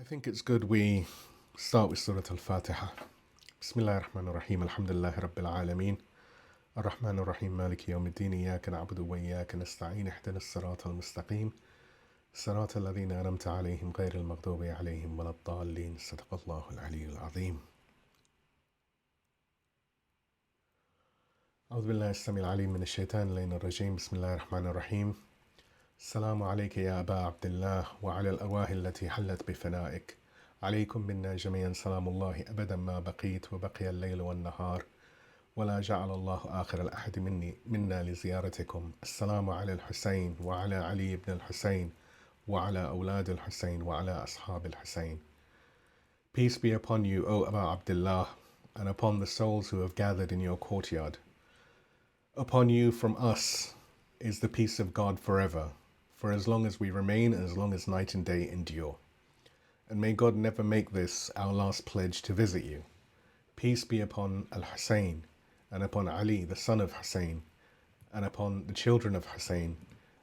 I think it's good we start with Surah Al-Fatiha. Bismillah ar-Rahman ar-Rahim, alhamdulillahi rabbil alameen. Ar-Rahman ar-Rahim, maliki yawmiddin, iyaka na'budu wa iyaka nasta'een, ihdina as-sirata al-mustaqim, sirata alladhina an'amta alayhim, ghayri al-maghdubi alayhim, wa lad-dallin, sadaqallahu al-aliyyul azim. أعوذ بالله السميع العليم من الشيطان اللعين الرجيم. بسم الله الرحمن الرحيم. السلام عليك يا أبا عبد الله وعلى الأرواح التي حلت بفنائك. عليكم منا جميعا سلام الله أبدا ما بقيت وبقي الليل والنهار ولا جعل الله آخر الأحد منا لزيارتكم. السلام على الحسين وعلى علي بن الحسين وعلى أولاد الحسين وعلى أصحاب الحسين. Peace be upon you, O Aba Abdullah, and upon the souls who have gathered in your courtyard. Upon you from us is the peace of God forever, for as long as we remain and as long as night and day endure. And may God never make this our last pledge to visit you. Peace be upon al-Husayn, and upon Ali, the son of Husayn, and upon the children of Husayn,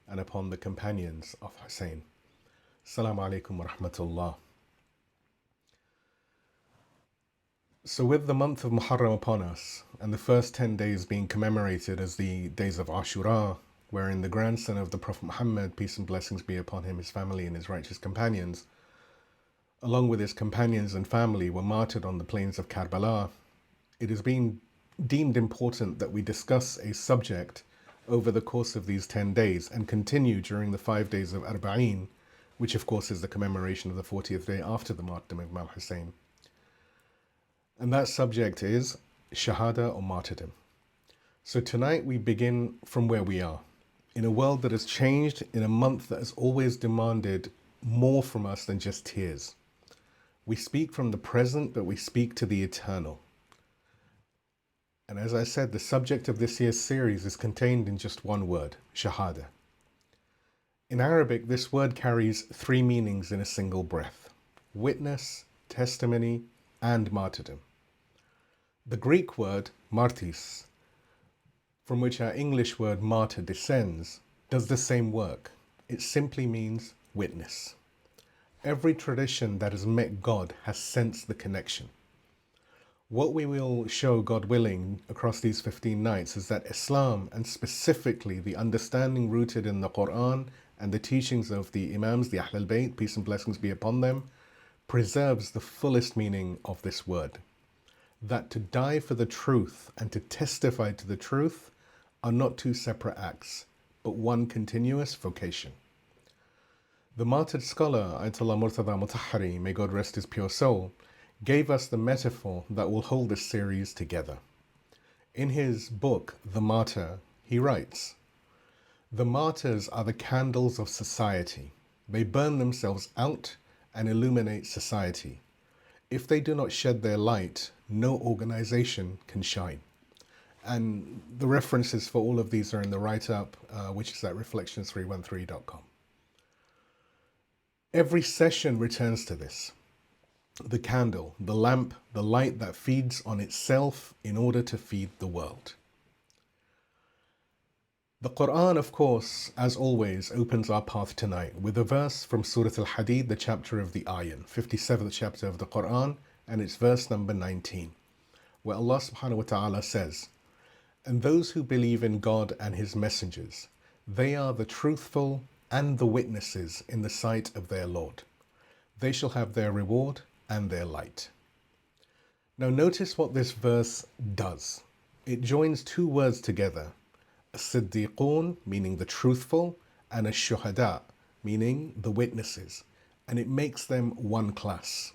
and upon the companions of Husayn. Assalamu alaikum wa rahmatullah. So with the month of Muharram upon us, and the first 10 days being commemorated as the days of Ashura, wherein the grandson of the Prophet Muhammad, peace and blessings be upon him, his family and his righteous companions, along with his companions and family, were martyred on the plains of Karbala, it has been deemed important that we discuss a subject over the course of these 10 days and continue during the 5 days of Arba'een, which of course is the commemoration of the 40th day after the martyrdom of Imam Husayn. And that subject is Shahada or martyrdom. So tonight we begin from where we are. In a world that has changed, in a month that has always demanded more from us than just tears. We speak from the present, but we speak to the eternal. And as I said, the subject of this year's series is contained in just one word, Shahada. In Arabic, this word carries 3 meanings in a single breath: witness, testimony, and martyrdom. The Greek word martis, from which our English word martyr descends, does the same work. It simply means witness. Every tradition that has met God has sensed the connection. What we will show, God willing, across these 15 nights is that Islam, and specifically the understanding rooted in the Qur'an and the teachings of the Imams, the al-Bayt, peace and blessings be upon them, preserves the fullest meaning of this word. That to die for the truth and to testify to the truth are not 2 separate acts, but one continuous vocation. The martyred scholar, Ayatollah Murtadha Motahhari, may God rest his pure soul, gave us the metaphor that will hold this series together. In his book, The Martyr, he writes, "The martyrs are the candles of society. They burn themselves out and illuminate society. If they do not shed their light, no organization can shine." And the references for all of these are in the write-up, which is at reflections313.com. Every session returns to this. The candle, the lamp, the light that feeds on itself in order to feed the world. The Qur'an, of course, as always, opens our path tonight with a verse from Surah Al-Hadid, the chapter of the Ayan, 57th chapter of the Qur'an, and it's verse number 19, where Allah subhanahu wa ta'ala says, "And those who believe in God and His messengers, they are the truthful and the witnesses in the sight of their Lord. They shall have their reward and their light." Now notice what this verse does. It joins 2 words together, as-siddiqun, meaning the truthful, and ash-shuhada, meaning the witnesses, and it makes them one class.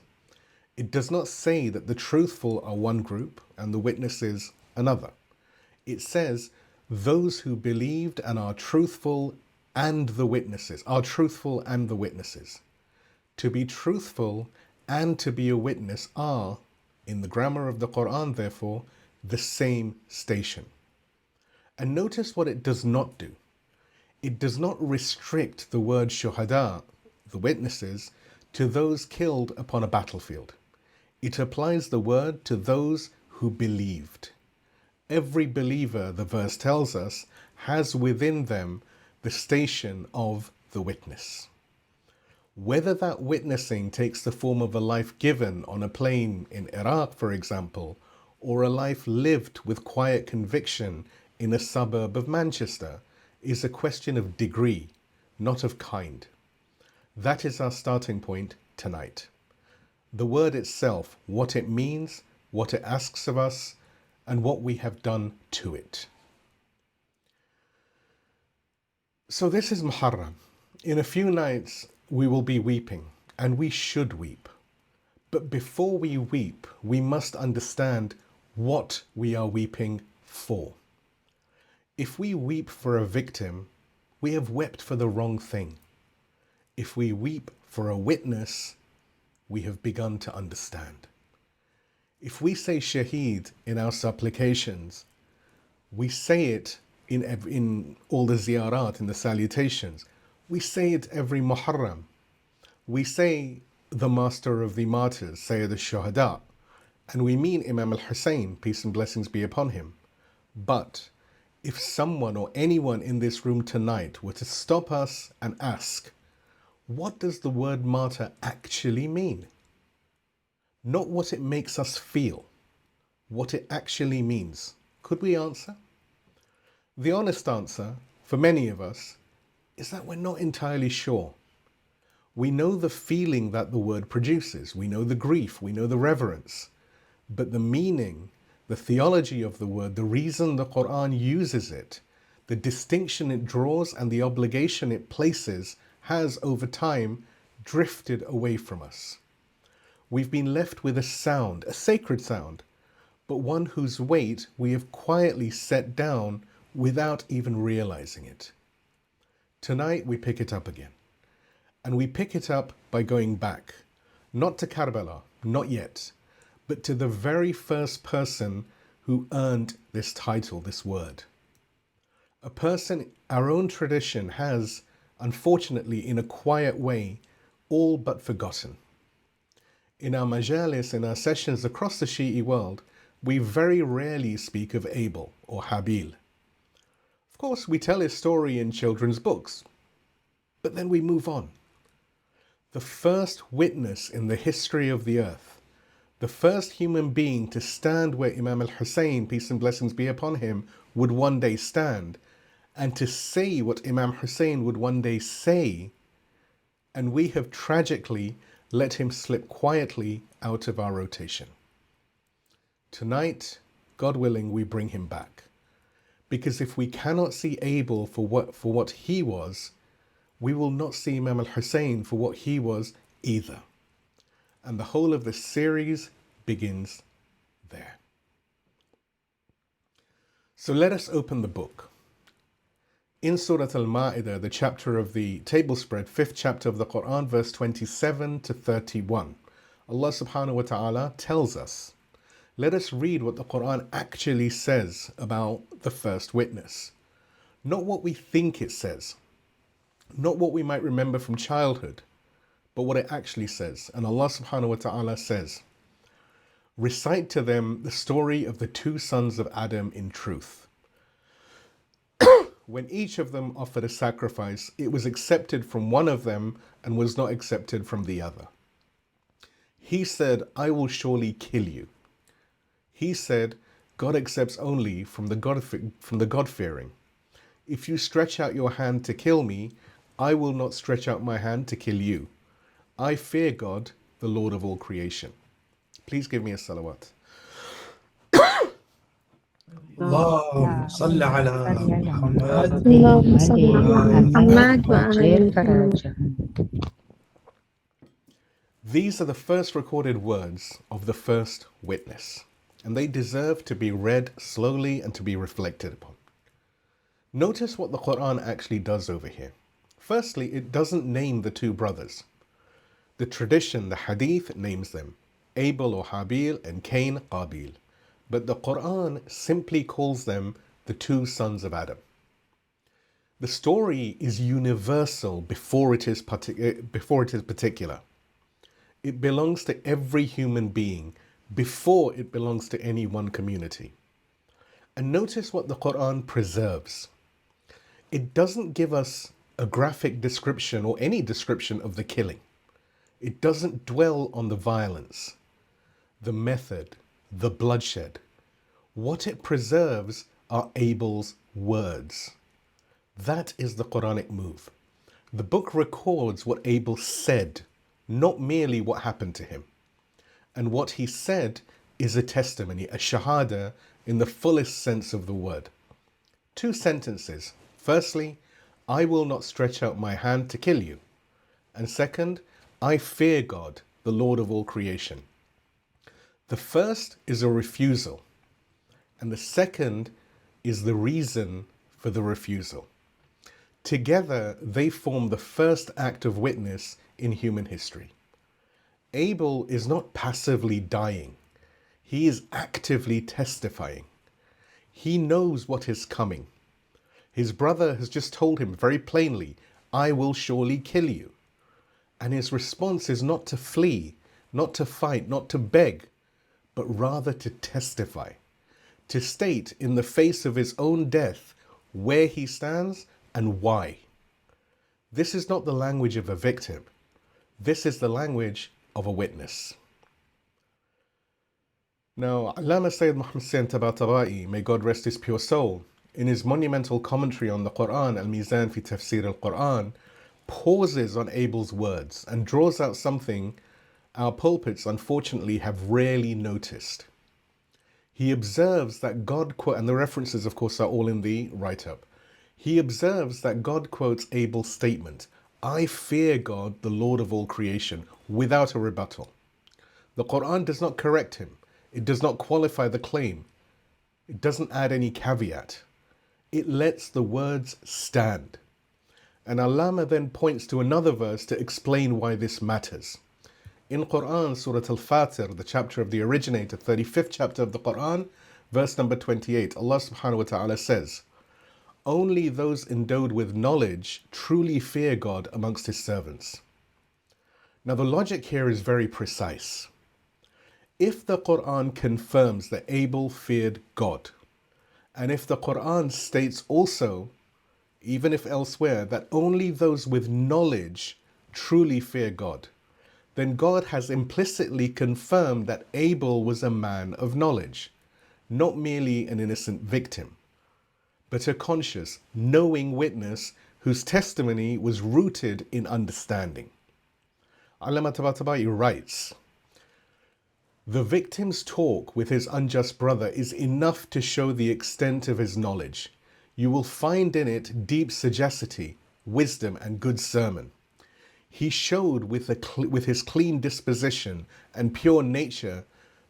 It does not say that the truthful are one group and the witnesses another. It says those who believed and are truthful and the witnesses, are truthful and the witnesses. To be truthful and to be a witness are, in the grammar of the Qur'an therefore, the same station. And notice what it does not do. It does not restrict the word shuhada, the witnesses, to those killed upon a battlefield. It applies the word to those who believed. Every believer, the verse tells us, has within them the station of the witness. Whether that witnessing takes the form of a life given on a plane in Iraq, for example, or a life lived with quiet conviction in a suburb of Manchester, is a question of degree, not of kind. That is our starting point tonight. The word itself, what it means, what it asks of us, and what we have done to it. So this is Muharram. In a few nights, we will be weeping, and we should weep. But before we weep, we must understand what we are weeping for. If we weep for a victim, we have wept for the wrong thing. If we weep for a witness, we have begun to understand. If we say Shaheed in our supplications, we say it in all the ziyarat, in the salutations. We say it every Muharram. We say the master of the martyrs, Sayyid al-Shahada, and we mean Imam Husayn, peace and blessings be upon him. But if someone or anyone in this room tonight were to stop us and ask, what does the word martyr actually mean? Not what it makes us feel, what it actually means. Could we answer? The honest answer, for many of us, is that we're not entirely sure. We know the feeling that the word produces. We know the grief, we know the reverence. But the meaning, the theology of the word, the reason the Qur'an uses it, the distinction it draws and the obligation it places has over time drifted away from us. We've been left with a sound, a sacred sound, but one whose weight we have quietly set down without even realizing it. Tonight we pick it up again. And we pick it up by going back, not to Karbala, not yet, but to the very first person who earned this title, this word. A person our own tradition has, unfortunately, in a quiet way, all but forgotten. In our majalis, in our sessions across the Shi'i world, we very rarely speak of Abel or Habil. Of course, we tell his story in children's books, but then we move on. The first witness in the history of the earth, the first human being to stand where Imam al-Husayn, peace and blessings be upon him, would one day stand, and to say what Imam Husayn would one day say, and we have tragically let him slip quietly out of our rotation. Tonight, God willing, we bring him back. Because if we cannot see Abel for what he was, we will not see Imam al-Husayn for what he was either. And the whole of this series begins there. So let us open the book. In Surah Al-Ma'idah, the chapter of the table spread, 5th chapter of the Qur'an, verse 27 to 31, Allah subhanahu wa ta'ala tells us, let us read what the Qur'an actually says about the first witness. Not what we think it says, not what we might remember from childhood, but what it actually says. And Allah subhanahu wa ta'ala says, recite to them the story of the two sons of Adam in truth. When each of them offered a sacrifice, it was accepted from one of them and was not accepted from the other. He said, I will surely kill you. He said, God accepts only from the God-fearing. If you stretch out your hand to kill me, I will not stretch out my hand to kill you. I fear God, the Lord of all creation. Please give me a salawat. اللهم صل على محمد اللهم صل على وآل محمد محمد. وآل محمد. These are the first recorded words of the first witness, and they deserve to be read slowly and to be reflected upon. Notice what the Qur'an actually does over here. Firstly, it doesn't name the two brothers. The tradition, the hadith, names them Abel or Habil and Cain, Qabil. But the Qur'an simply calls them the two sons of Adam. The story is universal before it is particular. It belongs to every human being before it belongs to any one community. And notice what the Qur'an preserves. It doesn't give us a graphic description or any description of the killing. It doesn't dwell on the violence, the method, the bloodshed. What it preserves are Abel's words. That is the Quranic move. The book records what Abel said, not merely what happened to him. And what he said is a testimony, a Shahada in the fullest sense of the word. 2 sentences. Firstly, I will not stretch out my hand to kill you. And second, I fear God, the Lord of all creation. The first is a refusal, and the second is the reason for the refusal. Together, they form the first act of witness in human history. Abel is not passively dying. He is actively testifying. He knows what is coming. His brother has just told him very plainly, I will surely kill you. And his response is not to flee, not to fight, not to beg, but rather to testify, to state in the face of his own death where he stands and why. This is not the language of a victim. This is the language of a witness. Now, Allamah Sayyid Muhammad Husayn Tabataba'i, may God rest his pure soul, in his monumental commentary on the Qur'an, Al-Mizan fi Tafsir al-Qur'an, pauses on Abel's words and draws out something our pulpits unfortunately have rarely noticed. He observes that God, and the references of course are all in the write-up, he observes that God quotes Abel's statement, I fear God, the Lord of all creation, without a rebuttal. The Qur'an does not correct him. It does not qualify the claim. It doesn't add any caveat. It lets the words stand. And Allamah then points to another verse to explain why this matters. In Quran, Surah Al-Fatir, the chapter of the originator, 35th chapter of the Quran, verse number 28, Allah subhanahu wa ta'ala says, only those endowed with knowledge truly fear God amongst his servants. Now the logic here is very precise. If the Quran confirms that Abel feared God, and if the Quran states also, even if elsewhere, that only those with knowledge truly fear God, then God has implicitly confirmed that Abel was a man of knowledge, not merely an innocent victim, but a conscious, knowing witness whose testimony was rooted in understanding. Allamah Tabataba'i writes, the victim's talk with his unjust brother is enough to show the extent of his knowledge. You will find in it deep sagacity, wisdom, and good sermon. He showed with his clean disposition and pure nature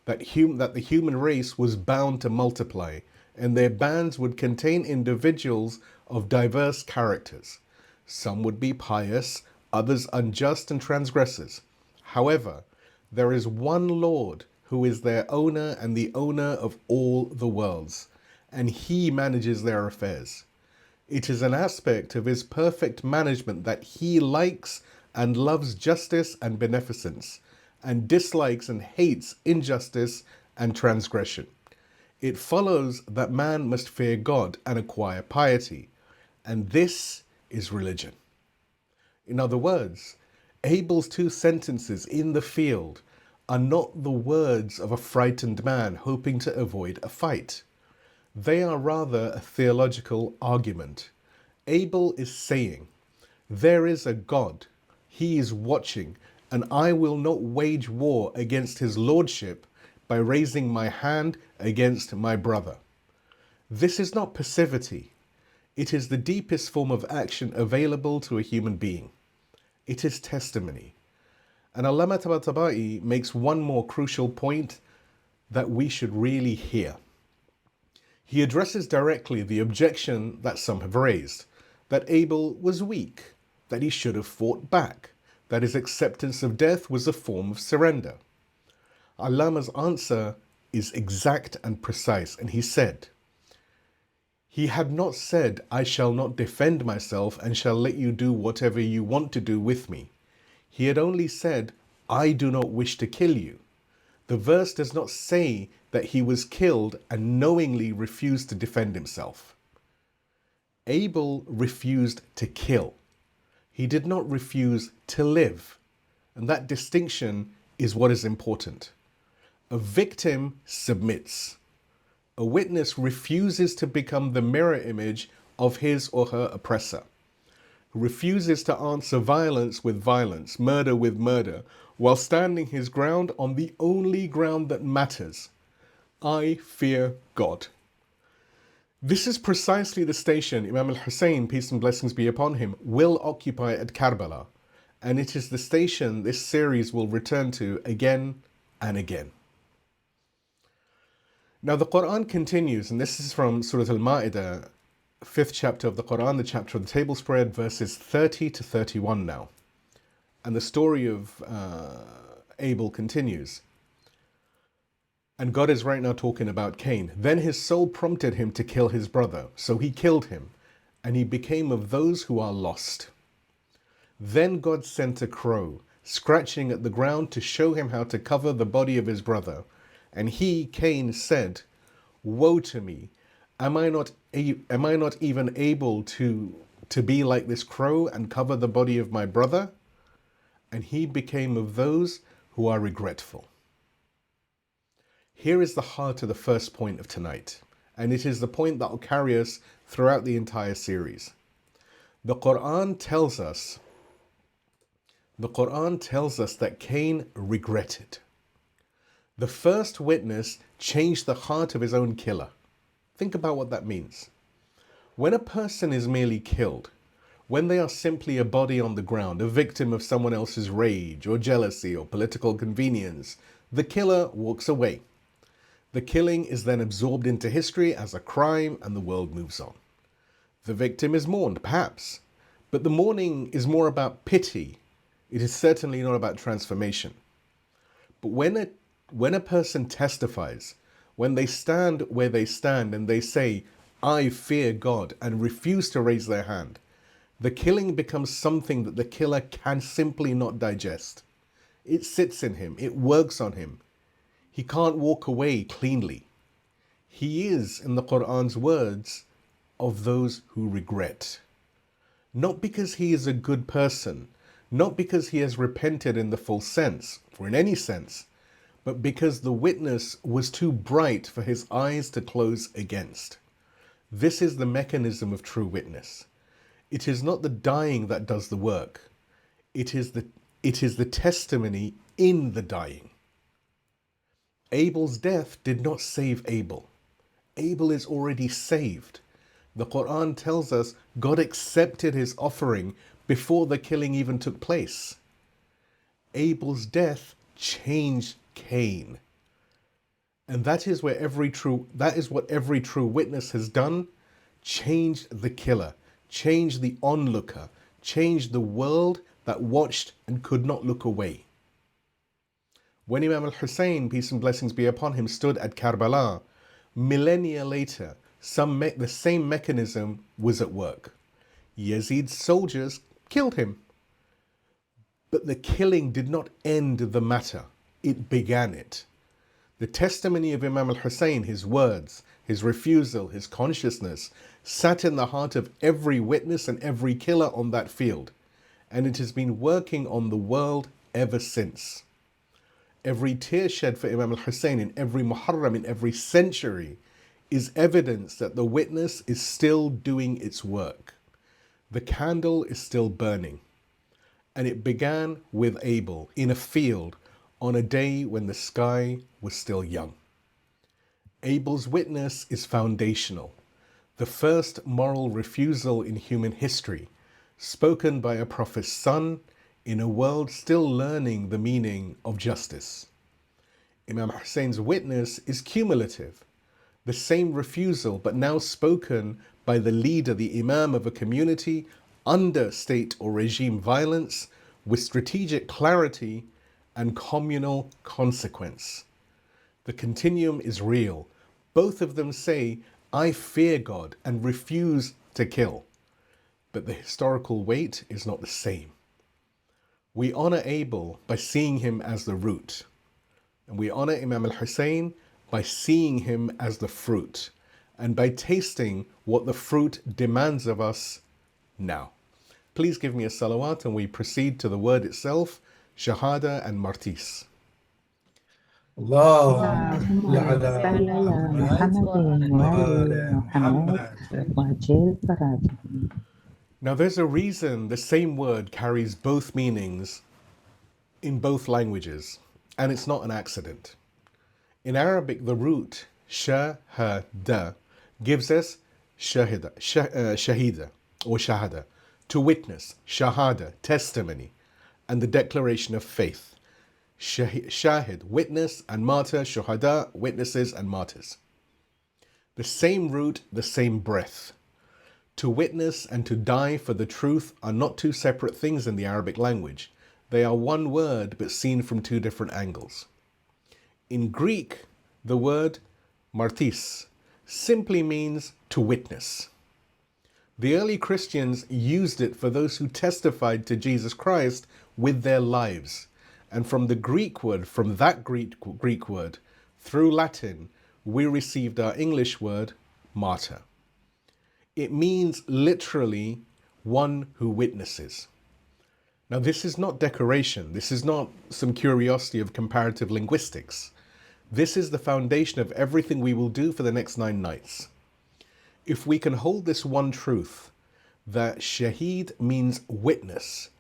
that the human race was bound to multiply, and their bands would contain individuals of diverse characters. Some would be pious, others unjust and transgressors. However, there is one Lord who is their owner and the owner of all the worlds, and he manages their affairs. It is an aspect of his perfect management that he likes and loves justice and beneficence, and dislikes and hates injustice and transgression. It follows that man must fear God and acquire piety, and this is religion. In other words, Abel's 2 sentences in the field are not the words of a frightened man hoping to avoid a fight. They are rather a theological argument. Abel is saying, there is a God, he is watching, and I will not wage war against his lordship by raising my hand against my brother. This is not passivity. It is the deepest form of action available to a human being. It is testimony. And Allamah Tabataba'i makes one more crucial point that we should really hear. He addresses directly the objection that some have raised, that Abel was weak, that he should have fought back, that his acceptance of death was a form of surrender. Allamah's answer is exact and precise, and he said, he had not said, I shall not defend myself and shall let you do whatever you want to do with me. He had only said, I do not wish to kill you. The verse does not say that he was killed and knowingly refused to defend himself. Abel refused to kill. He did not refuse to live. And that distinction is what is important. A victim submits. A witness refuses to become the mirror image of his or her oppressor, refuses to answer violence with violence, murder with murder, while standing his ground on the only ground that matters. I fear God. This is precisely the station Imam Husayn, peace and blessings be upon him, will occupy at Karbala. And it is the station this series will return to again and again. Now the Qur'an continues, and this is from Surah Al-Ma'idah, 5th chapter of the Qur'an, the chapter of the table spread, verses 30 to 31 now. And the story of Abel continues. And God is right now talking about Cain. Then his soul prompted him to kill his brother, so he killed him, and he became of those who are lost. Then God sent a crow, scratching at the ground to show him how to cover the body of his brother. And he, Cain, said, Woe to me! Am I not even able to be like this crow and cover the body of my brother? And he became of those who are regretful. Here is the heart of the first point of tonight, and it is the point that will carry us throughout the entire series. The Quran tells us that Cain regretted. The first witness changed the heart of his own killer. Think about what that means. When a person is merely killed, when they are simply a body on the ground, a victim of someone else's rage or jealousy or political convenience, the killer walks away. The killing is then absorbed into history as a crime and the world moves on. The victim is mourned, perhaps, but the mourning is more about pity. It is certainly not about transformation. But when a person testifies, when they stand where they stand and they say, I fear God, and refuse to raise their hand, the killing becomes something that the killer can simply not digest. It sits in him, it works on him. He can't walk away cleanly. He is, in the Qur'an's words, of those who regret. Not because he is a good person, not because he has repented in the full sense, or in any sense, but because the witness was too bright for his eyes to close against. This is the mechanism of true witness. It is not the dying that does the work. It is the testimony in the dying. Abel's death did not save Abel. Abel is already saved. The Quran tells us God accepted his offering before the killing even took place. Abel's death changed Cain. And that is what every true witness has done. Changed the killer, changed the onlooker, changed the world that watched and could not look away. When Imam Husayn, peace and blessings be upon him, stood at Karbala, millennia later, the same mechanism was at work. Yazid's soldiers killed him. But the killing did not end the matter. It began it. The testimony of Imam al-Husayn, his words, his refusal, his consciousness, sat in the heart of every witness and every killer on that field. And it has been working on the world ever since. Every tear shed for Imam al-Husayn in every Muharram, in every century, is evidence that the witness is still doing its work. The candle is still burning. And it began with Abel in a field on a day when the sky was still young. Abel's witness is foundational. The first moral refusal in human history, spoken by a prophet's son in a world still learning the meaning of justice. Imam Husayn's witness is cumulative. The same refusal, but now spoken by the leader, the imam of a community under state or regime violence, with strategic clarity and communal consequence. The continuum is real. Both of them say, I fear God and refuse to kill. But the historical weight is not the same. We honor Abel by seeing him as the root. And we honor Imam al-Husayn by seeing him as the fruit. And by tasting what the fruit demands of us now. Please give me a salawat and we proceed to the word itself. Shahada and Martis. اللهم اللهم صل على صل على محمد محمد وآل وآل محمد محمد وعجل فرجهم. Now, there's a reason the same word carries both meanings in both languages, and it's not an accident. In Arabic, the root shahada gives us shahida or shahada, to witness, shahada, testimony, and the declaration of faith. Shahid, witness, and martyr, shuhada, witnesses and martyrs. The same root, the same breath. To witness and to die for the truth are not two separate things in the Arabic language. They are one word but seen from two different angles. In Greek, the word martis simply means to witness. The early Christians used it for those who testified to Jesus Christ with their lives. And from that Greek word, through Latin, we received our English word martyr. It means literally one who witnesses. Now, this is not decoration. This is not some curiosity of comparative linguistics. This is the foundation of everything we will do for the next 9 nights. If we can hold this one truth, that Shaheed means witness,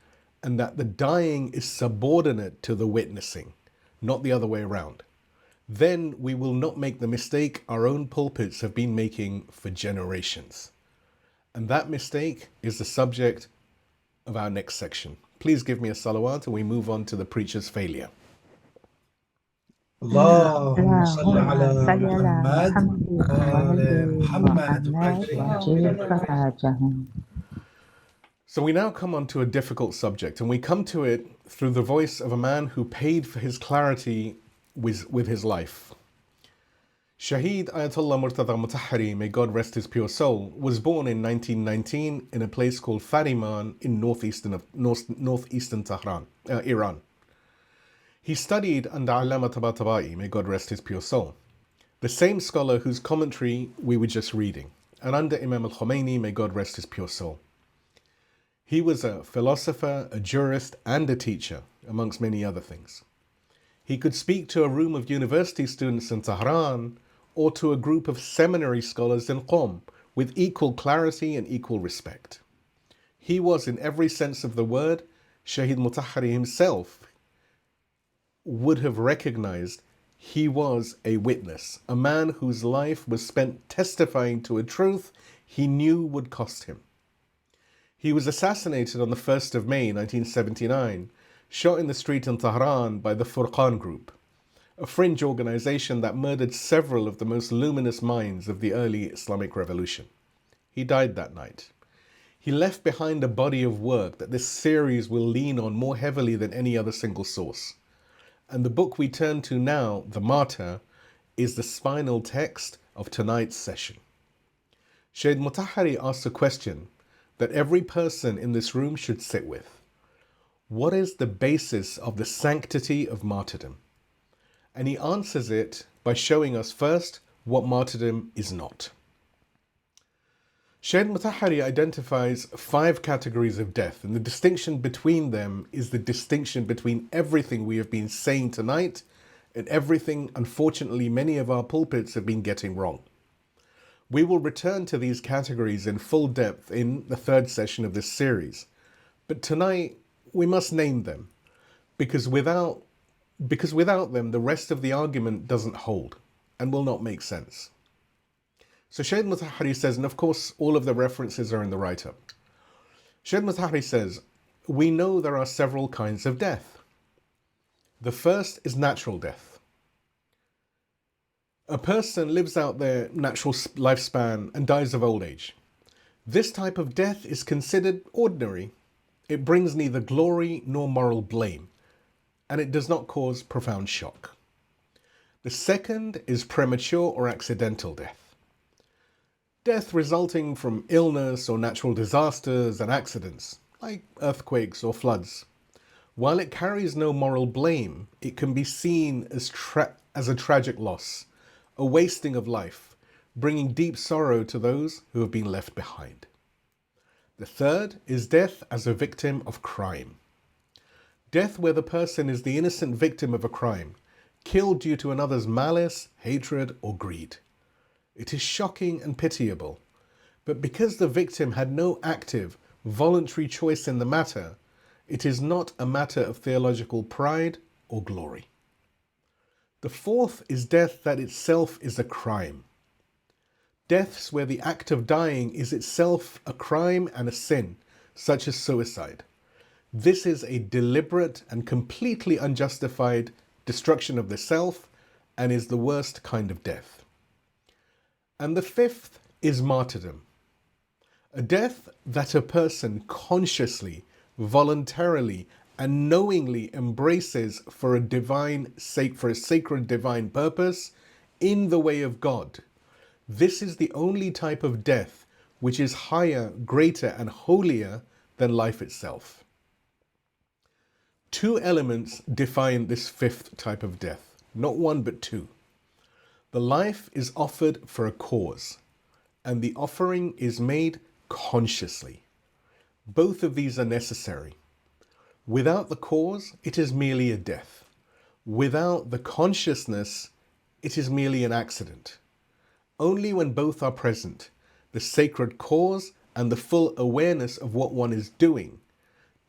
and that the dying is subordinate to the witnessing, not the other way around, then we will not make the mistake our own pulpits have been making for generations. And that mistake is the subject of our next section. Please give me a salawat and we move on to the preacher's failure. اللهم صل على محمد وآل محمد وعجل فرجهم. So we now come on to a difficult subject, and we come to it through the voice of a man who paid for his clarity with his life. Shaheed Ayatollah Murtadha Motahhari, may God rest his pure soul, was born in 1919 in a place called Fariman in northeastern Tehran, Iran. He studied under Allamah Tabataba'i, may God rest his pure soul, the same scholar whose commentary we were just reading, and under Imam al-Khomeini, may God rest his pure soul. He was a philosopher, a jurist, and a teacher, amongst many other things. He could speak to a room of university students in Tehran or to a group of seminary scholars in Qom with equal clarity and equal respect. He was, in every sense of the word, Shaheed Motahhari himself would have recognized he was a witness, a man whose life was spent testifying to a truth he knew would cost him. He was assassinated on the 1st of May 1979, shot in the street in Tehran by the Furqan Group, a fringe organization that murdered several of the most luminous minds of the early Islamic revolution. He died that night. He left behind a body of work that this series will lean on more heavily than any other single source. And the book we turn to now, The Martyr, is the spinal text of tonight's session. Shaheed Motahhari asks a question that every person in this room should sit with. What is the basis of the sanctity of martyrdom? And he answers it by showing us first what martyrdom is not. Shaheed Motahhari identifies 5 categories of death, and the distinction between them is the distinction between everything we have been saying tonight and everything, unfortunately, many of our pulpits have been getting wrong. We will return to these categories in full depth in the 3rd session of this series. But tonight, we must name them, because without them, the rest of the argument doesn't hold and will not make sense. So Shaheed Motahhari says, and of course, all of the references are in the write-up. Shaheed Motahhari says, we know there are several kinds of death. The first is natural death. A person lives out their natural lifespan and dies of old age. This type of death is considered ordinary. It brings neither glory nor moral blame, and it does not cause profound shock. The second is premature or accidental death. Death resulting from illness or natural disasters and accidents, like earthquakes or floods. While it carries no moral blame, it can be seen as a tragic loss, a wasting of life, bringing deep sorrow to those who have been left behind. The third is death as a victim of crime. Death where the person is the innocent victim of a crime, killed due to another's malice, hatred, or greed. It is shocking and pitiable, but because the victim had no active, voluntary choice in the matter, it is not a matter of theological pride or glory. The fourth is death that itself is a crime. Deaths where the act of dying is itself a crime and a sin, such as suicide. This is a deliberate and completely unjustified destruction of the self and is the worst kind of death. And the fifth is martyrdom. A death that a person consciously, voluntarily, and knowingly embraces for a sacred divine purpose in the way of God. This is the only type of death which is higher, greater, and holier than life itself. Two elements define this fifth type of death, not one but two. The life is offered for a cause, and the offering is made consciously. Both of these are necessary. Without the cause, it is merely a death. Without the consciousness, it is merely an accident. Only when both are present, the sacred cause and the full awareness of what one is doing,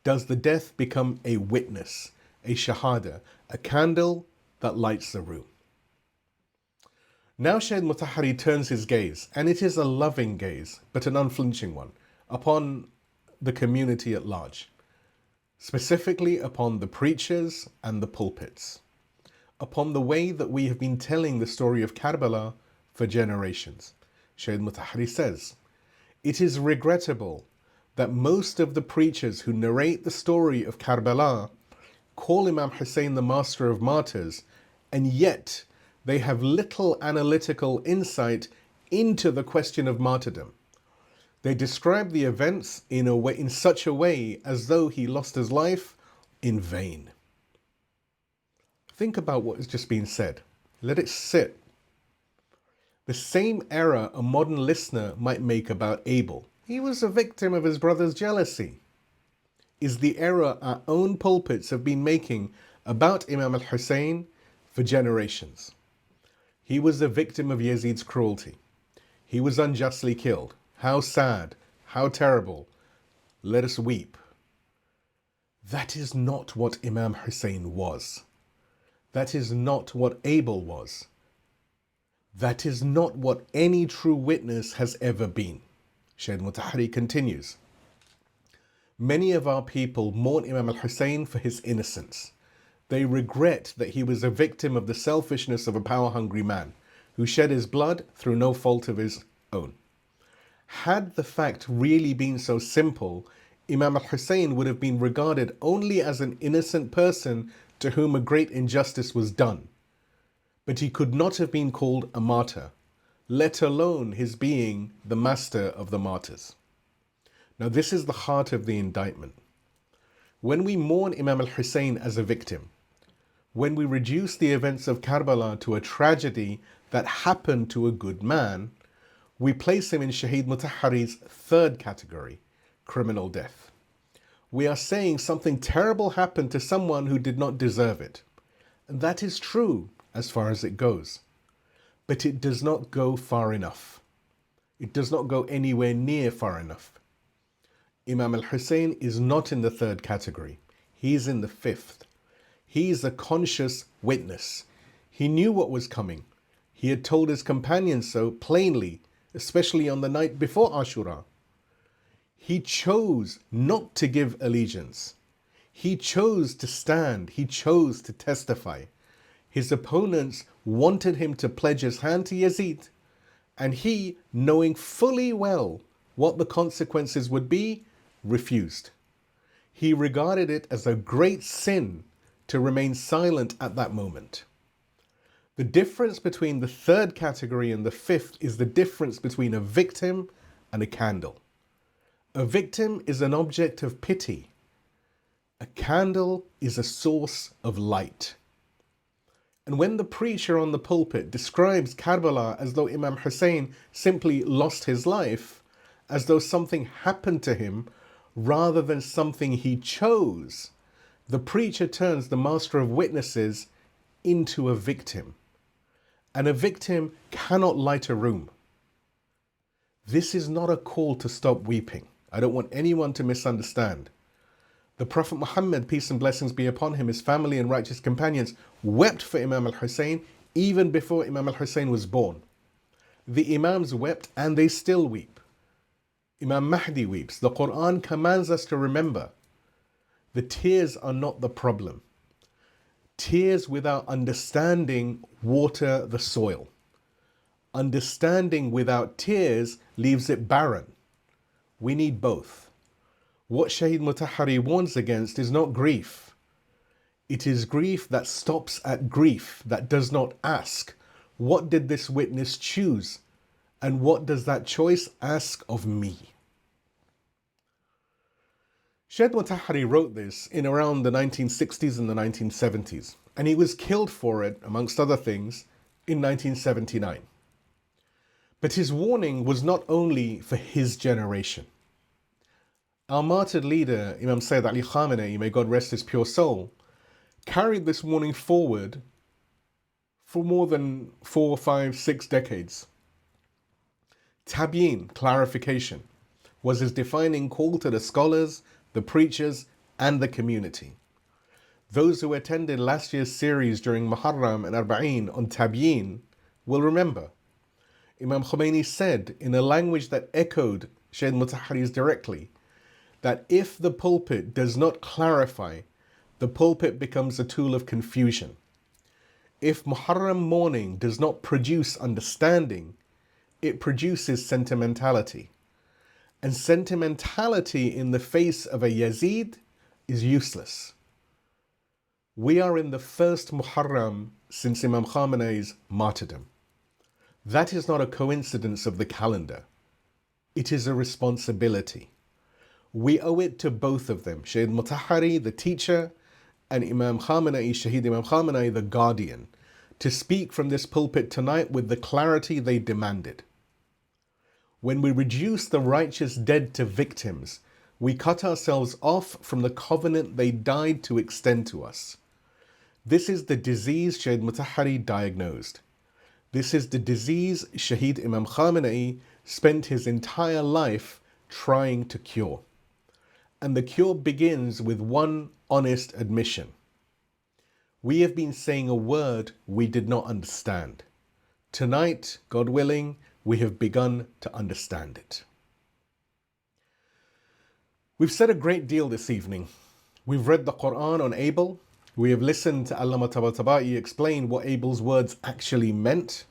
does the death become a witness, a shahada, a candle that lights the room. Now Shaheed Motahhari turns his gaze, and it is a loving gaze, but an unflinching one, upon the community at large, specifically upon the preachers and the pulpits, upon the way that we have been telling the story of Karbala for generations. Shaheed Motahhari says, "It is regrettable that most of the preachers who narrate the story of Karbala call Imam Husayn the master of martyrs, and yet they have little analytical insight into the question of martyrdom. They describe the events in such a way as though he lost his life in vain." Think about what has just been said. Let it sit. The same error a modern listener might make about Abel. He was a victim of his brother's jealousy. Is the error our own pulpits have been making about Imam al-Husayn for generations. He was a victim of Yazid's cruelty. He was unjustly killed. How sad, how terrible. Let us weep. That is not what Imam Husayn was. That is not what Abel was. That is not what any true witness has ever been. Shaheed Motahhari continues, "Many of our people mourn Imam al-Husayn for his innocence. They regret that he was a victim of the selfishness of a power-hungry man who shed his blood through no fault of his own. Had the fact really been so simple, Imam al-Husayn would have been regarded only as an innocent person to whom a great injustice was done. But he could not have been called a martyr, let alone his being the master of the martyrs." Now this is the heart of the indictment. When we mourn Imam al-Husayn as a victim, when we reduce the events of Karbala to a tragedy that happened to a good man, we place him in Shaheed Motahhari's third category, criminal death. We are saying something terrible happened to someone who did not deserve it. And that is true as far as it goes. But it does not go far enough. It does not go anywhere near far enough. Imam al-Husayn is not in the third category. He is in the fifth. He is a conscious witness. He knew what was coming. He had told his companions so plainly, especially on the night before Ashura. He chose not to give allegiance. He chose to stand. He chose to testify. His opponents wanted him to pledge his hand to Yazid, and he, knowing fully well what the consequences would be, refused. He regarded it as a great sin to remain silent at that moment. The difference between the third category and the fifth is the difference between a victim and a candle. A victim is an object of pity. A candle is a source of light. And when the preacher on the pulpit describes Karbala as though Imam Husayn simply lost his life, as though something happened to him rather than something he chose, The preacher turns the master of witnesses into a victim, and a victim cannot light a room. This is not a call to stop weeping. I don't want anyone to misunderstand. The Prophet Muhammad, peace and blessings be upon him, his family and righteous companions, wept for Imam al-Husayn even before Imam al-Husayn was born. The Imams wept and they still weep. Imam Mahdi weeps. The Qur'an commands us to remember, the tears are not the problem. Tears without understanding water the soil. Understanding without tears leaves it barren. We need both. What Shaheed Motahhari warns against is not grief. It is grief that stops at grief, that does not ask, what did this witness choose? And what does that choice ask of me? Shaheed Motahhari wrote this in around the 1960s and the 1970s, and he was killed for it, amongst other things, in 1979. But his warning was not only for his generation. Our martyred leader, Imam Sayyid Ali Khamenei, may God rest his pure soul, carried this warning forward for more than 4, 5, 6 decades. Tabyin, clarification, was his defining call to the scholars, the preachers, and the community. Those who attended last year's series during Muharram and Arba'een on Tabyin will remember. Imam Khomeini said, in a language that echoed Shaheed Motahhari's directly, that if the pulpit does not clarify, the pulpit becomes a tool of confusion. If Muharram mourning does not produce understanding, it produces sentimentality. And sentimentality in the face of a Yazid is useless. We are in the first Muharram since Imam Khamenei's martyrdom. That is not a coincidence of the calendar. It is a responsibility. We owe it to both of them, Shaheed Motahhari, the teacher, and Imam Khamenei, Shaheed Imam Khamenei, the guardian, to speak from this pulpit tonight with the clarity they demanded. When we reduce the righteous dead to victims, we cut ourselves off from the covenant they died to extend to us. This is the disease Shaheed Motahhari diagnosed. This is the disease Shaheed Imam Khamenei spent his entire life trying to cure. And the cure begins with one honest admission. We have been saying a word we did not understand. Tonight, God willing, we have begun to understand it. We've said a great deal this evening. We've read the Qur'an on Abel. We have listened to Allamah Tabataba'i explain what Abel's words actually meant.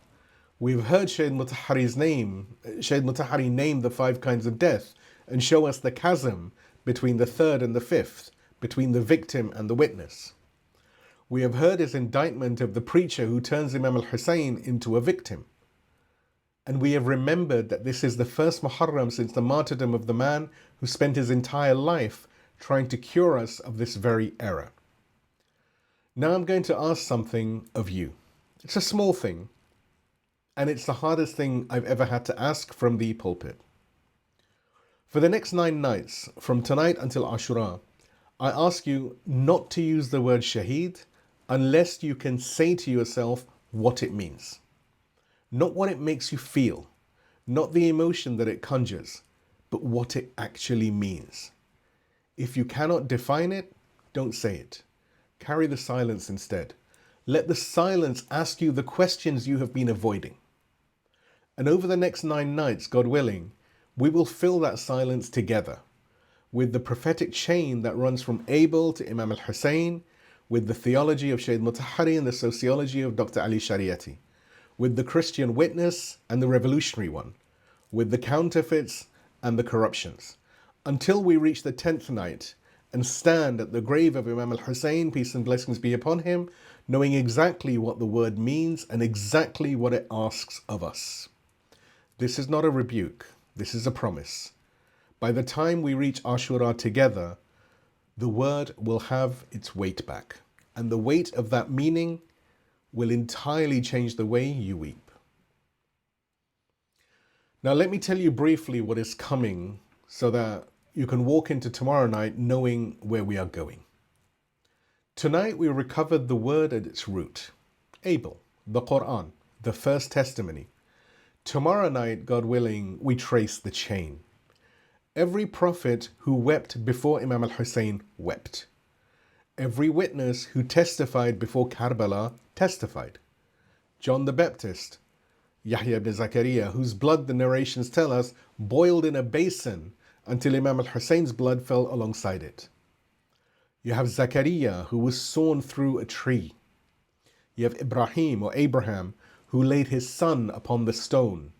We've heard Shaheed Motahhari name the 5 kinds of death and show us the chasm between the third and the fifth, between the victim and the witness. We have heard his indictment of the preacher who turns Imam al-Husayn into a victim. And we have remembered that this is the first Muharram since the martyrdom of the man who spent his entire life trying to cure us of this very error. Now I'm going to ask something of you. It's a small thing, and it's the hardest thing I've ever had to ask from the pulpit. For the next 9 nights, from tonight until Ashura, I ask you not to use the word Shaheed unless you can say to yourself what it means. Not what it makes you feel, not the emotion that it conjures, but what it actually means. If you cannot define it, don't say it. Carry the silence instead. Let the silence ask you the questions you have been avoiding. And over the next 9 nights, God willing, we will fill that silence together with the prophetic chain that runs from Abel to Imam al-Husayn, with the theology of Shaheed Motahhari and the sociology of Dr. Ali Shariati, with the Christian witness and the revolutionary one, with the counterfeits and the corruptions, until we reach the 10th night and stand at the grave of Imam al-Husayn, peace and blessings be upon him, knowing exactly what the word means and exactly what it asks of us. This is not a rebuke, this is a promise. By the time we reach Ashura together, the word will have its weight back, and the weight of that meaning will entirely change the way you weep. Now let me tell you briefly what is coming so that you can walk into tomorrow night knowing where we are going. Tonight we recovered the word at its root. Abel, the Qur'an, the first testimony. Tomorrow night, God willing, we trace the chain. Every prophet who wept before Imam Husayn wept. Every witness who testified before Karbala testified. John the Baptist, Yahya ibn Zakaria, whose blood the narrations tell us boiled in a basin until Imam al-Husayn's blood fell alongside it. You have Zakaria, who was sawn through a tree. You have Ibrahim or Abraham, who laid his son upon the stone.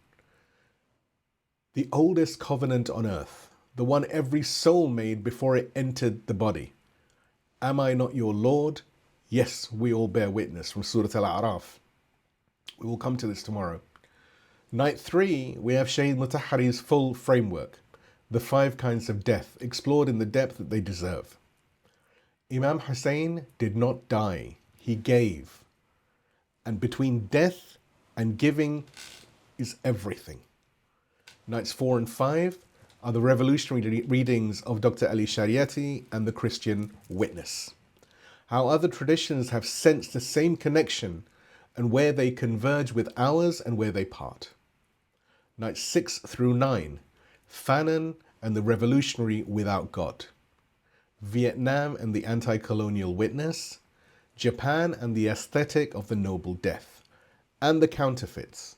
The oldest covenant on earth, the one every soul made before it entered the body. Am I not your Lord? Yes, we all bear witness, from Surah Al-A'raf. We will come to this tomorrow. Night 3, we have Shaheed Motahhari's full framework, the 5 kinds of death, explored in the depth that they deserve. Imam Husayn did not die, he gave. And between death and giving is everything. Nights 4 and 5 are the revolutionary readings of Dr. Ali Shariati and the Christian Witness. How other traditions have sensed the same connection and where they converge with ours and where they part. Nights 6 through 9, Fanon and the revolutionary without God. Vietnam and the anti-colonial witness. Japan and the aesthetic of the noble death. And the counterfeits,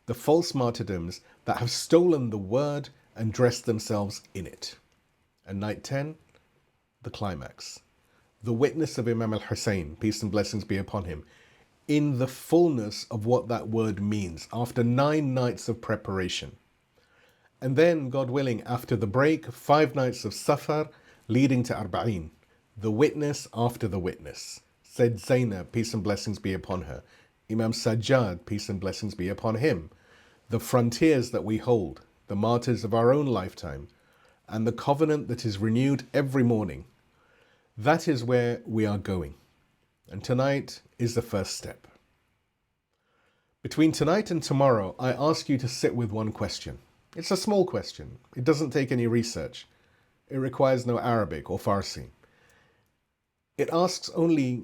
the false martyrdoms that have stolen the word and dressed themselves in it. And night 10, the climax, the witness of Imam al-Husayn, peace and blessings be upon him, in the fullness of what that word means, after 9 nights of preparation. And then, God willing, after the break, 5 nights of Safar, leading to Arba'in, the witness after the witness. Said Zainab, peace and blessings be upon her. Imam Sajjad, peace and blessings be upon him. The frontiers that we hold, the martyrs of our own lifetime, and the covenant that is renewed every morning. That is where we are going. And tonight is the first step. Between tonight and tomorrow, I ask you to sit with one question. It's a small question. It doesn't take any research. It requires no Arabic or Farsi. It asks only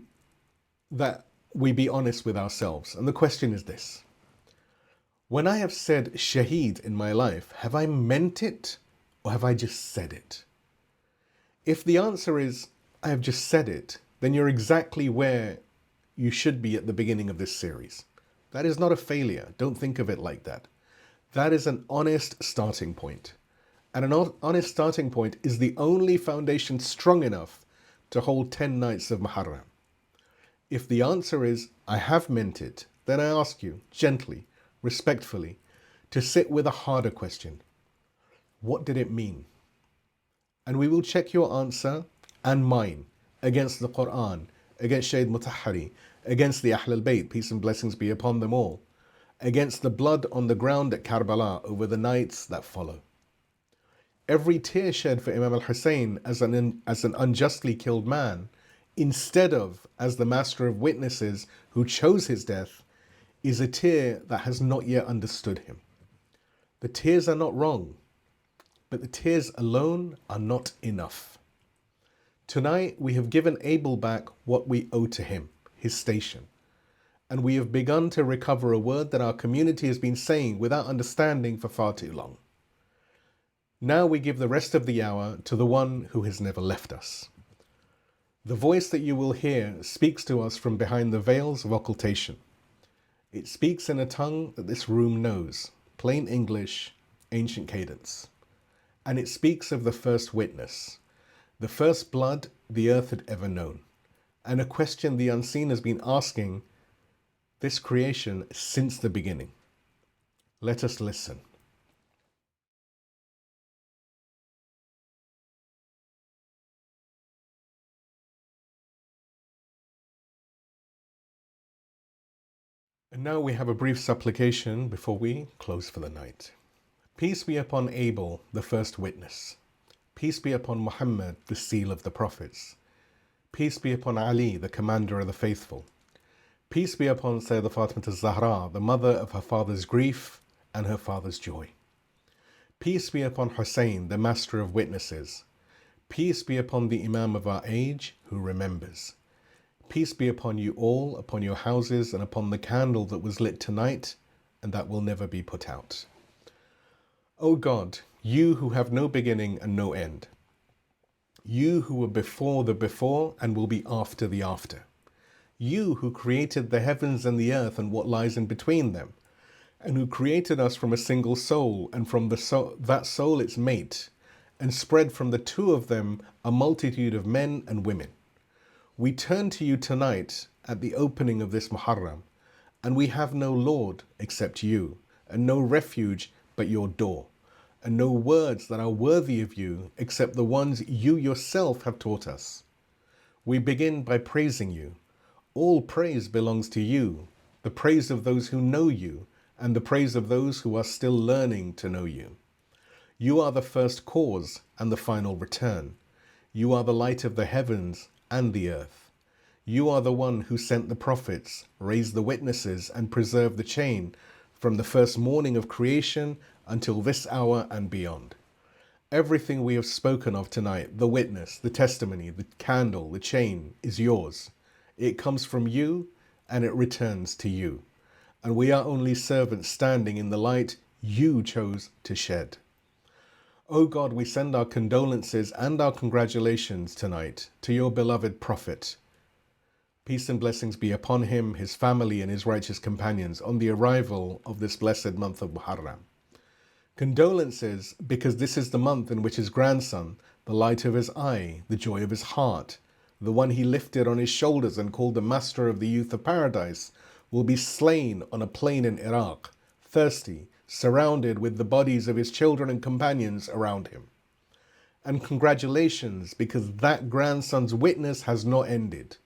that we be honest with ourselves. And the question is this. When I have said Shaheed in my life, have I meant it or have I just said it? If the answer is, I have just said it, then you're exactly where you should be at the beginning of this series. That is not a failure. Don't think of it like that. That is an honest starting point. And an honest starting point is the only foundation strong enough to hold 10 nights of Muharram. If the answer is, I have meant it, then I ask you, gently, respectfully, to sit with a harder question. What did it mean? And we will check your answer and mine against the Qur'an, against Shaheed Motahhari, against the al-Bayt, peace and blessings be upon them all, against the blood on the ground at Karbala over the nights that follow. Every tear shed for Imam al-Husayn as an unjustly killed man, instead of as the master of witnesses who chose his death, is a tear that has not yet understood him. The tears are not wrong, but the tears alone are not enough. Tonight we have given Abel back what we owe to him, his station. And we have begun to recover a word that our community has been saying without understanding for far too long. Now we give the rest of the hour to the one who has never left us. The voice that you will hear speaks to us from behind the veils of occultation. It speaks in a tongue that this room knows, plain English, ancient cadence. And it speaks of the first witness, the first blood the earth had ever known, and a question the unseen has been asking this creation since the beginning. Let us listen. And now we have a brief supplication before we close for the night. Peace be upon Abel, the first witness. Peace be upon Muhammad, the seal of the prophets. Peace be upon Ali, the commander of the faithful. Peace be upon Sayyidah Fatimah al-Zahra, the mother of her father's grief and her father's joy. Peace be upon Husayn, the master of witnesses. Peace be upon the Imam of our age who remembers. Peace be upon you all, upon your houses, and upon the candle that was lit tonight, and that will never be put out. O God, you who have no beginning and no end, you who were before the before and will be after the after, you who created the heavens and the earth and what lies in between them, and who created us from a single soul, and from that soul its mate, and spread from the two of them a multitude of men and women. We turn to you tonight at the opening of this Muharram, and we have no Lord except you, and no refuge but your door, and no words that are worthy of you except the ones you yourself have taught us. We begin by praising you. All praise belongs to you, the praise of those who know you, and the praise of those who are still learning to know you. You are the first cause and the final return. You are the light of the heavens and the earth. You are the one who sent the prophets, raised the witnesses, and preserved the chain from the first morning of creation until this hour and beyond. Everything we have spoken of tonight, the witness, the testimony, the candle, the chain, is yours. It comes from you and it returns to you. And we are only servants standing in the light you chose to shed. O God, we send our condolences and our congratulations tonight to your beloved Prophet. Peace and blessings be upon him, his family, and his righteous companions on the arrival of this blessed month of Muharram. Condolences because this is the month in which his grandson, the light of his eye, the joy of his heart, the one he lifted on his shoulders and called the master of the youth of paradise, will be slain on a plain in Iraq, thirsty, surrounded with the bodies of his children and companions around him. And congratulations, because that grandson's witness has not ended.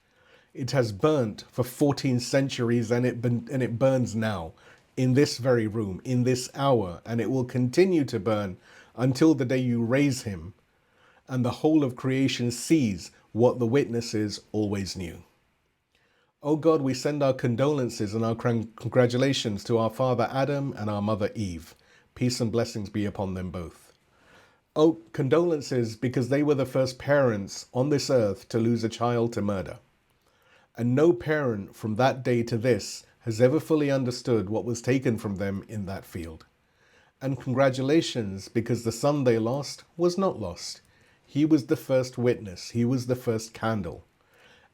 It has burnt for 14 centuries and it burns now, in this very room, in this hour, and it will continue to burn until the day you raise him and the whole of creation sees what the witnesses always knew. O God, we send our condolences and our congratulations to our father Adam and our mother Eve. Peace and blessings be upon them both. O condolences because they were the first parents on this earth to lose a child to murder. And no parent from that day to this has ever fully understood what was taken from them in that field. And congratulations because the son they lost was not lost. He was the first witness. He was the first candle.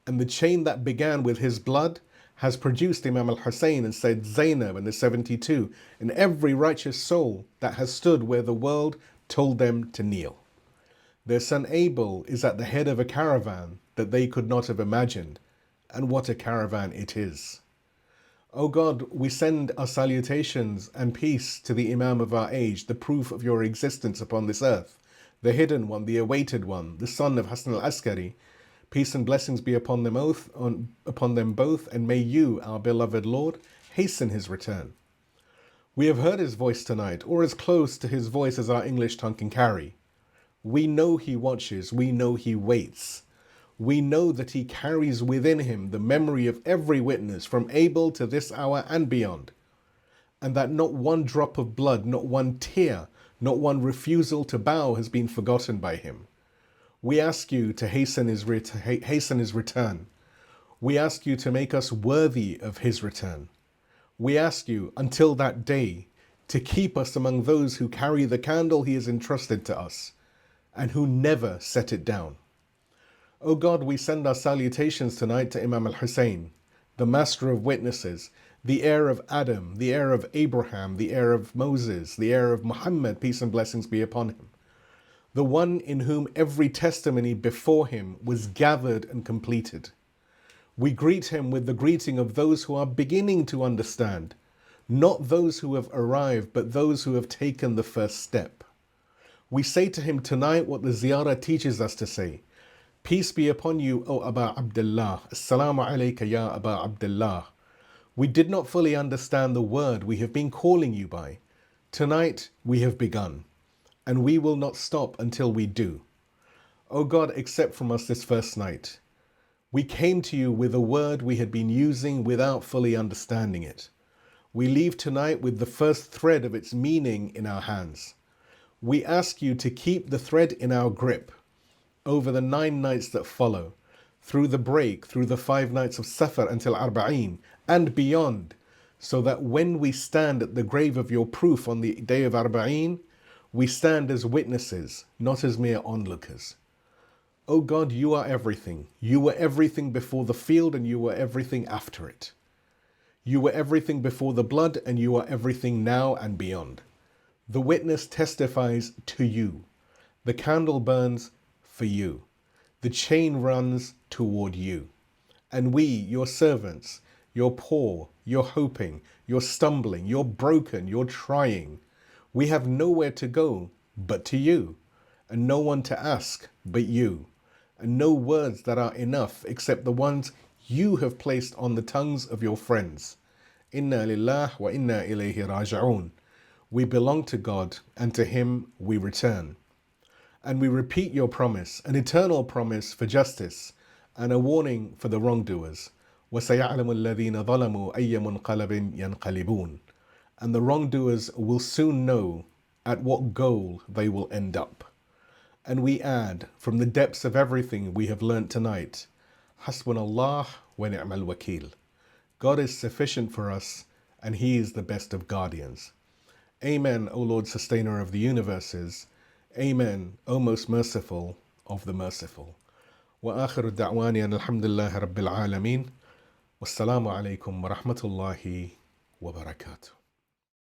And the chain that began with his blood has produced Imam Husayn and Sayyid Zainab and the 72 and every righteous soul that has stood where the world told them to kneel. Their son Abel is at the head of a caravan that they could not have imagined, and what a caravan it is. O God, we send our salutations and peace to the Imam of our age, the proof of your existence upon this earth, the hidden one, the awaited one, the son of Hassan al-Askari. Peace and blessings be upon them both, and may you, our beloved Lord, hasten his return. We have heard his voice tonight, or as close to his voice as our English tongue can carry. We know he watches, we know he waits. We know that he carries within him the memory of every witness from Abel to this hour and beyond, and that not one drop of blood, not one tear, not one refusal to bow has been forgotten by him. We ask you to hasten his return. We ask you to make us worthy of his return. We ask you, until that day, to keep us among those who carry the candle he has entrusted to us, and who never set it down. O God, we send our salutations tonight to Imam al-Husayn, the master of witnesses, the heir of Adam, the heir of Abraham, the heir of Moses, the heir of Muhammad, peace and blessings be upon him. The one in whom every testimony before him was gathered and completed. We greet him with the greeting of those who are beginning to understand, not those who have arrived, but those who have taken the first step. We say to him tonight what the ziyarah teaches us to say. Peace be upon you, O Aba Abdullah. Assalamu alayka ya Aba Abdullah. We did not fully understand the word we have been calling you by. Tonight we have begun, and we will not stop until we do. O God, accept from us this first night. We came to you with a word we had been using without fully understanding it. We leave tonight with the first thread of its meaning in our hands. We ask you to keep the thread in our grip over the 9 nights that follow, through the break, through the 5 nights of Safar until Arba'een and beyond, so that when we stand at the grave of your proof on the day of Arba'een, we stand as witnesses, not as mere onlookers. O God, you are everything. You were everything before the field and you were everything after it. You were everything before the blood and you are everything now and beyond. The witness testifies to you. The candle burns for you. The chain runs toward you. And we, your servants, you're poor, you're hoping, you're stumbling, you're broken, you're trying. We have nowhere to go but to you, and no one to ask but you, and no words that are enough except the ones you have placed on the tongues of your friends. Inna lillah wa inna ilayhi raja'un. We belong to God, and to Him we return. And we repeat your promise, an eternal promise for justice, and a warning for the wrongdoers. وَسَيَعْلَمُ الَّذِينَ ظَلَمُوا أَيَّ مُنْقَلَبٍ يَنْقَلِبُونَ. And the wrongdoers will soon know at what goal they will end up. And we add, from the depths of everything we have learnt tonight, Hasbunallah wa ni'mal wakil. God is sufficient for us, and He is the best of guardians. Amen, O Lord, sustainer of the universes. Amen, O most merciful of the merciful. Wa akhiru da'wani an alhamdulillahi rabbil alameen. Wassalamu alaikum wa rahmatullahi wa barakatuh.